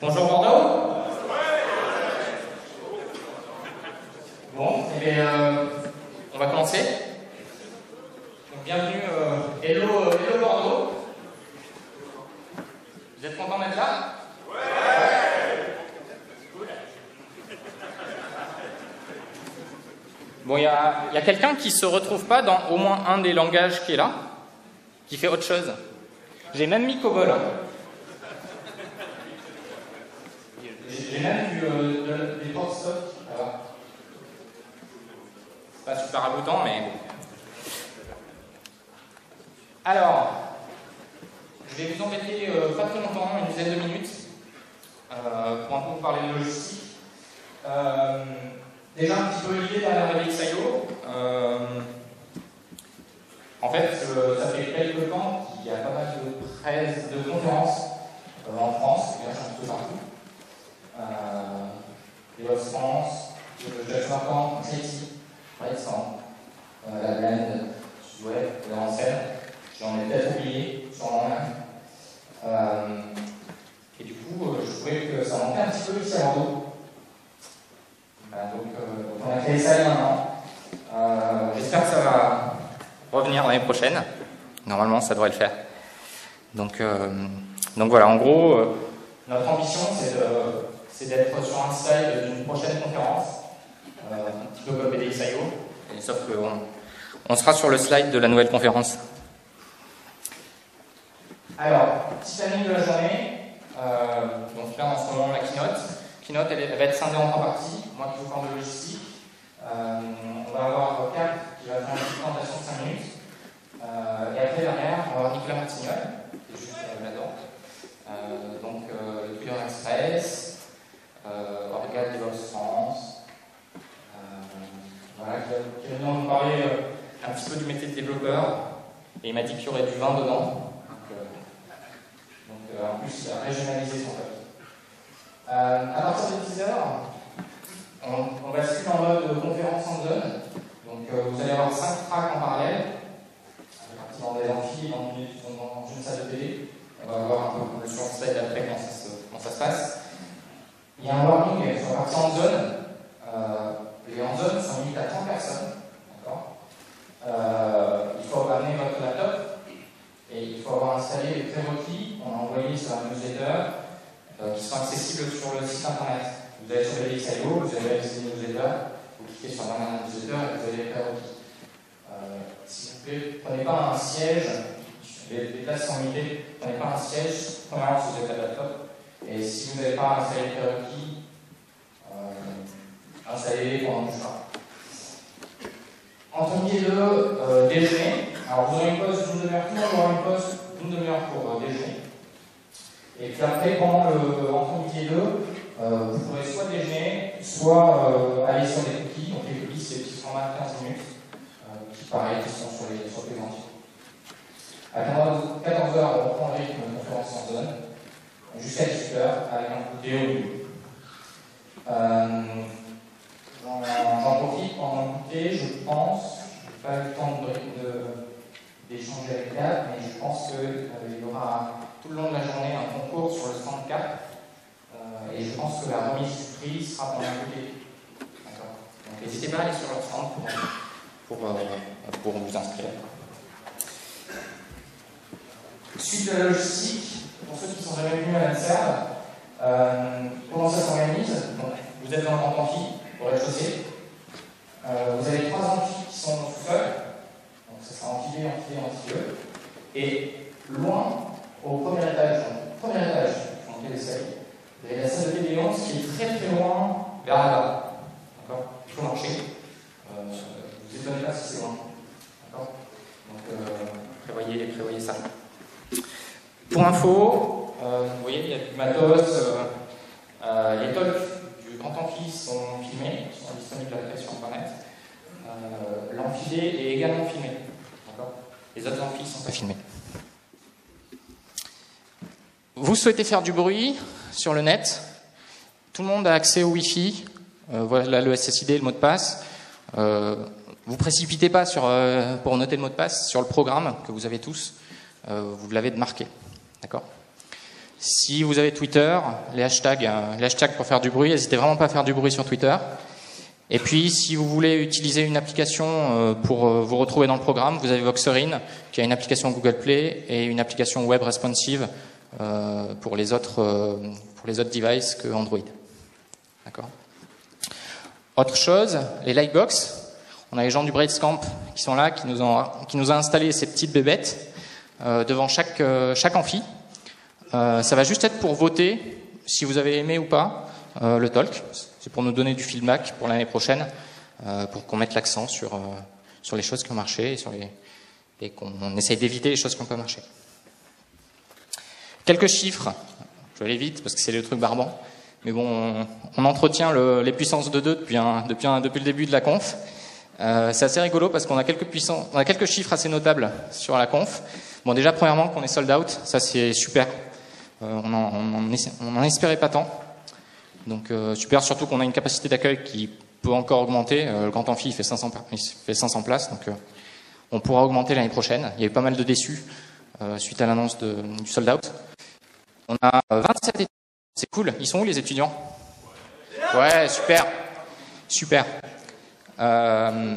Bonjour Bordeaux. Bon, eh bien, on va commencer. Donc, bienvenue, hello Bordeaux. Vous êtes content d'être là? Ouais. Cool. Bon, il y a quelqu'un qui se retrouve pas dans au moins un des langages qui est là, qui fait autre chose. J'ai même mis COBOL. J'ai même vu des portes stock. C'est pas super ragoûtant, mais bon. Alors, je vais vous embêter pas très longtemps, une dizaine de minutes, pour un peu vous parler de logistique. Déjà un petit peu l'idée derrière la VXIO. En fait, ça fait quelques temps qu'il y a pas mal de conférences en France, et là un peu partout. DevOps France, Jacques Marquand, City, Redstone, la Blend, Sudweb, la Ancel. J'en ai peut-être oublié, sûrement même. Et du coup, je trouvais que ça manquait un petit peu ici à Bordeaux. Donc, on a créé ça il y a un an. J'espère que ça va revenir l'année prochaine. Normalement, ça devrait le faire. Donc voilà, en gros, notre ambition, c'est d'être sur un slide d'une prochaine conférence, un petit peu comme BDXIO, sauf qu'on sera sur le slide de la nouvelle conférence. Alors, petit planning de la journée. Donc là, en ce moment, la keynote. Keynote, elle va être scindée en 3 parties. Moi qui vous parle de logistique. On va avoir Cap qui va faire une petite présentation de 5 minutes. Et après, derrière, on va avoir Nicolas Martignol, qui est juste là-dedans. Donc, le Docker Express, Orgal DevOps France. Voilà, qui va venir nous parler un petit peu du métier de développeur. Et il m'a dit qu'il y aurait du vin dedans. En plus, il a régionalisé son topic. À partir de 10h, on va suivre en mode conférence en zone. Donc, vous allez avoir 5 tracks en parallèle, répartis dans des amphis, dans une salle de télé. On va voir un peu sur le slide après comment ça se passe. Il y a un warning sur la partie en zone. Les en zone sont limités à 30 personnes. Il faut amener votre laptop. Et il faut avoir installé les prérequis qu'on a envoyés sur un newsletter qui sont accessibles sur le site internet. Vous allez sur BDXIO, vous avez accès aux newsletters, vous cliquez sur la dernière newsletter et vous avez les prérequis. S'il vous plaît, prenez pas un siège, les places sont limitées, prenez pas un siège, premièrement si vous avez la laptop, et si vous n'avez pas installé les prérequis, installez-les pendant tout ça. Entre midi et 2, déjeuner. Alors vous aurez une pause d'une demi-heure, tout le monde aura une pause d'une demi-heure pour déjeuner. Et puis après, entre midi et 2, vous pourrez soit déjeuner, soit aller sur des cookies. Donc les cookies, c'est des petits formats de 15 minutes, qui pareil, qui sont sur les entités. À 14h, on reprend le rythme de conférence en zone, jusqu'à 18h, avec un goûter au milieu. J'en profite pendant le goûter, je pense, je n'ai pas eu le temps d'échanger avec Cap, mais je pense qu'il y aura tout le long de la journée un concours sur le stand Cap, et je pense que la remise du prix sera pendant le goûter. D'accord. Donc n'hésitez pas à aller sur leur stand pour vous inscrire. Suite de la logistique, pour ceux qui ne sont jamais venus à l'ANSERD, comment ça s'organise? Vous êtes dans le grand amphi, au rez-de-chaussée. Vous avez 3 amphis qui sont sous-sol. Donc ça sera amphi B, amphi B, amphi E. Et loin, au premier étage, il faut monter l'escalier. Vous avez la salle de Téléon, qui est très très loin vers là-bas. D'accord. Il faut marcher. Vous étonnez pas si c'est loin. D'accord. Donc prévoyez ça. Pour info, vous voyez, il y a du matos. Les talks du grand amphi sont filmés, sont disponibles après sur internet. L'amphi D est également filmé. Les autres amphis ne sont pas filmés. Vous souhaitez faire du bruit sur le net. Tout le monde a accès au Wi-Fi. Voilà le SSID et le mot de passe. Vous précipitez pas pour noter le mot de passe sur le programme que vous avez tous. Vous l'avez marqué. D'accord ? Si vous avez Twitter, les hashtags pour faire du bruit, n'hésitez vraiment pas à faire du bruit sur Twitter. Et puis, si vous voulez utiliser une application pour vous retrouver dans le programme, vous avez Voxerin, qui a une application Google Play et une application web responsive pour les autres devices que Android. D'accord. Autre chose, les Lightbox. On a les gens du Braidscamp qui sont là, qui nous ont installé ces petites bébêtes devant chaque amphi. Ça va juste être pour voter si vous avez aimé ou pas le talk. C'est pour nous donner du feedback pour l'année prochaine, pour qu'on mette l'accent sur les choses qui ont marché et qu'on essaye d'éviter les choses qui n'ont pas marché. Quelques chiffres. Je vais aller vite parce que c'est le truc barbant. Mais bon, on entretient les puissances de 2 depuis le début de la conf. C'est assez rigolo parce qu'on a quelques chiffres assez notables sur la conf. Bon, déjà, premièrement, qu'on est sold out, ça c'est super. On n'en espérait pas tant. Donc super, surtout qu'on a une capacité d'accueil qui peut encore augmenter. Le Grand Amphi il fait 500 places, donc on pourra augmenter l'année prochaine. Il y a eu pas mal de déçus suite à l'annonce du sold out. On a 27 étudiants, c'est cool. Ils sont où les étudiants? Ouais, super. En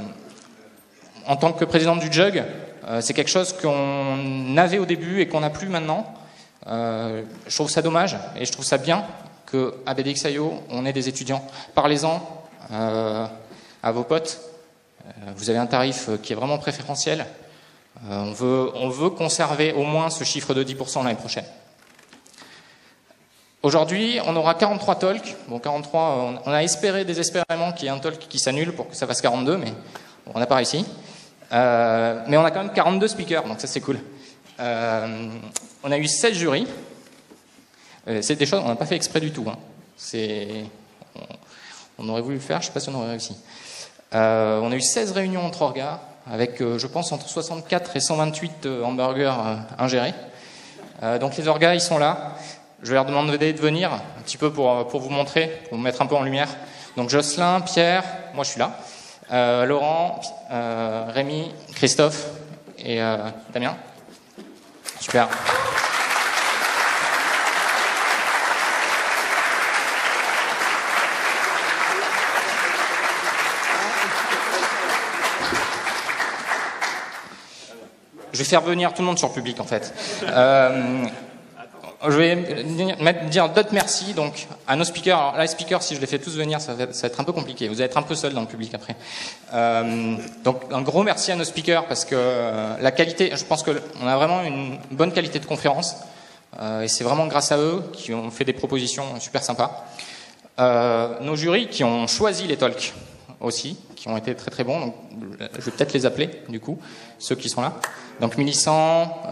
tant que président du Jug, c'est quelque chose qu'on avait au début et qu'on n'a plus maintenant. Je trouve ça dommage et je trouve ça bien qu'à BDX.io, on ait des étudiants. Parlez-en à vos potes. Vous avez un tarif qui est vraiment préférentiel. On veut conserver au moins ce chiffre de 10% l'année prochaine. Aujourd'hui, on aura 43 talks. Bon, 43, on a espéré désespérément qu'il y ait un talk qui s'annule pour que ça fasse 42, mais on n'a pas réussi. Mais on a quand même 42 speakers, donc ça c'est cool. On a eu 16 jurys. C'est des choses, on n'a pas fait exprès du tout. Hein. On aurait voulu le faire, je ne sais pas si on aurait réussi. On a eu 16 réunions entre orgas, avec, je pense, entre 64 et 128 hamburgers ingérés. Donc les orgas, ils sont là. Je vais leur demander de venir, un petit peu pour vous montrer, pour vous mettre un peu en lumière. Donc Jocelyn, Pierre, moi je suis là. Laurent, Rémi, Christophe et Damien. Super. Je vais faire venir tout le monde sur le public en fait. Je vais dire d'autres merci donc à nos speakers. Alors là, les speakers, si je les fais tous venir, ça va être un peu compliqué. Vous allez être un peu seul dans le public après. Donc un gros merci à nos speakers parce que la qualité, je pense qu'on a vraiment une bonne qualité de conférence et c'est vraiment grâce à eux qui ont fait des propositions super sympas. Nos jurys qui ont choisi les talks aussi, qui ont été très très bons. Donc, je vais peut-être les appeler du coup, ceux qui sont là. Donc Millicent,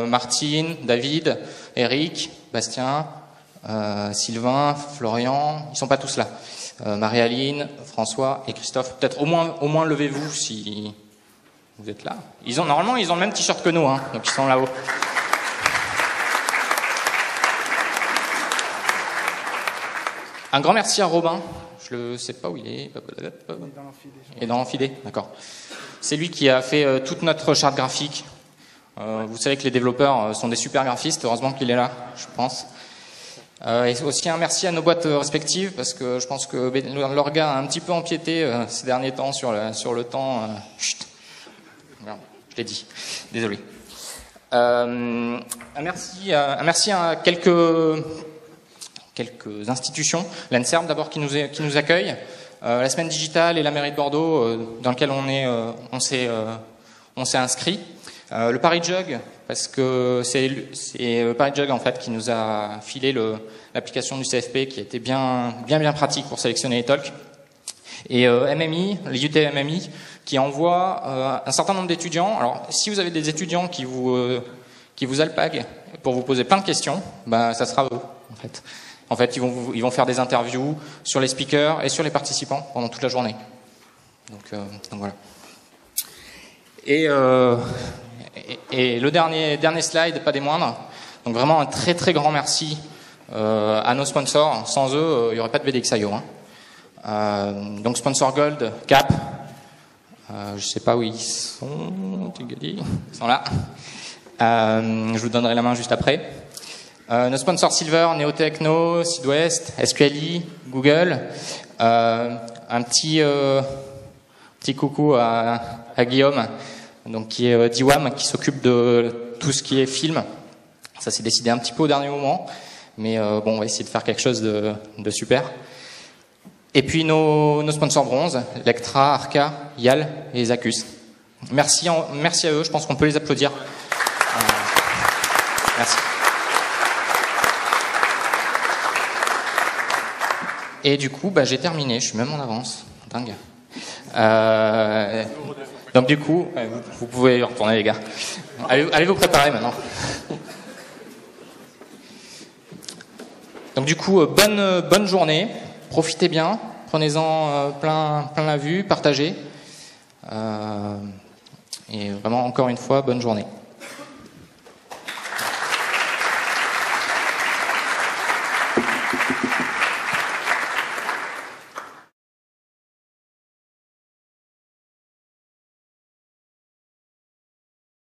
Martine, David, Eric, Bastien, Sylvain, Florian, ils sont pas tous là. Marie-Aline, François et Christophe. Peut-être au moins levez-vous si vous êtes là. Normalement ils ont le même t-shirt que nous, hein, donc ils sont là-haut. Un grand merci à Robin. Je ne sais pas où il est. Il est dans l'amphidé, d'accord. C'est lui qui a fait toute notre charte graphique. Vous savez que les développeurs sont des super graphistes, heureusement qu'il est là, je pense. Et aussi un merci à nos boîtes respectives, parce que je pense que l'orga a un petit peu empiété ces derniers temps sur le temps. Chut. Non, je l'ai dit, désolé. Un merci à quelques institutions. L'ANSERM d'abord qui nous accueille, la Semaine Digitale et la mairie de Bordeaux dans lequel on s'est inscrit. Le Paris Jug, parce que c'est le Paris Jug en fait qui nous a filé l'application du CFP qui était bien pratique pour sélectionner les talks. Et MMI, les UT MMI, qui envoie un certain nombre d'étudiants. Alors, si vous avez des étudiants qui vous alpaguent pour vous poser plein de questions, bah ça sera eux en fait. En fait, ils vont faire des interviews sur les speakers et sur les participants pendant toute la journée. Donc voilà. Et le dernier slide, pas des moindres. Donc vraiment un très très grand merci à nos sponsors. Sans eux, il n'y aurait pas de BDX.io. Hein. Donc sponsor Gold, Cap. Je sais pas où ils sont. Ils sont là. Je vous donnerai la main juste après. Nos sponsors Silver, Neotechno, Sud-Ouest, SQLI, Google. Un petit coucou à Guillaume, donc qui est d'IWAM, qui s'occupe de tout ce qui est film. Ça s'est décidé un petit peu au dernier moment, mais bon, on va essayer de faire quelque chose de super. Et puis nos sponsors bronze, Lectra, Arca, YAL et Zacus. Merci à eux, je pense qu'on peut les applaudir. Merci. Et du coup, j'ai terminé, je suis même en avance. Dingue. Donc du coup, vous pouvez retourner les gars. Allez vous préparer maintenant. Donc du coup, bonne journée, profitez bien, prenez-en plein la vue, partagez. Et vraiment encore une fois, bonne journée.